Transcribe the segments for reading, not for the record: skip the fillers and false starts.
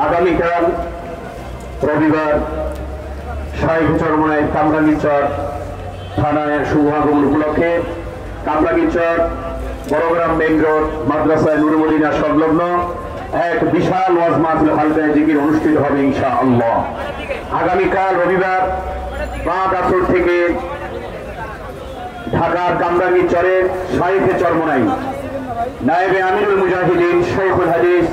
আগামীকাল রবিবার শাইখ চরমনায় কামরাঙ্গীরচর থানায় শুভ আগমন উপলক্ষে কামরাঙ্গীরচর বড়গ্রাম মেইন রোড মাদ্রাসায় নূরে মদিনা সংলগ্ন এক বিশাল ওয়াজ মাহফিল হালকায় জিকির অনুষ্ঠিত হবে ইনশাআল্লাহ। আগামীকাল রবিবার রাত আসর থেকে ঢাকার কামরাঙ্গীরচরের শাইখ চরমনায় নায়েবে আমিরুল মুজাহিদিন শাইখুল হাদিস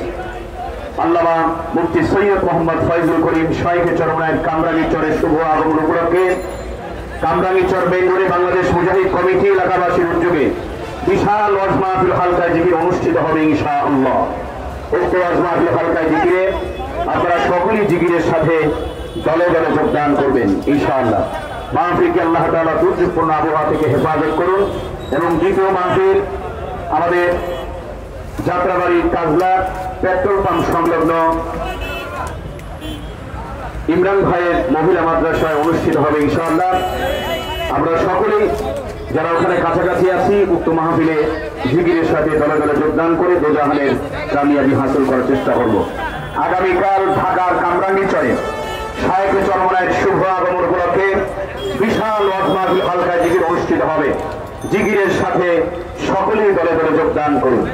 আল্লামা মুফতি সৈয়দ মোহাম্মদ ফয়জুল করিম শাইখ চরমনায় কামরাঙ্গীরচরের শুভ আগমন উপলক্ষে কামরাঙ্গীরচর মেইন রোডে বাংলাদেশ মুজাহিদ কমিটি এলাকাবাসীর উদ্যোগে বিশাল ওয়াজ মাহফিল হালকায় জিকির অনুষ্ঠিত হবে ইনশাআল্লাহ। উক্ত ওয়াজ মাহফিল হালকায় জিকিরে আপনারা সকলেই জিকিরের সাথে দলে দলে যোগদান করবেন ইনশাআল্লাহ। মাহফিলকে আল্লাহ তাআলা দুর্যোগপূর্ণ আবহাওয়া থেকে হেফাজত করুন এবং দ্বিতীয় মাহফিল আমাদের যাত্রাবাড়ি কাজলা পেট্রোল পাম্প সংলগ্ন ইমরান ভাইয়ের মহিলা মাদ্রাসায় অনুষ্ঠিত হবে ইনশাআল্লাহ। আমরা সকলেই যারা ওখানে কাছাকাছি আছি উক্ত মাহফিলে জিকিরের সাথে দলে দলে যোগদান করে দোজাহানের কামিয়াবি হাসিল করার চেষ্টা করব। আগামীকাল ঢাকার কামরাঙ্গীরচরে শাইখ চরমনায়ের শুভ আগমন উপলক্ষে বিশাল ওয়াজ মাহফিল হালকায় জিকির অনুষ্ঠিত হবে। জিকিরের সাথে সকলেই দলে দলে যোগদান করুন।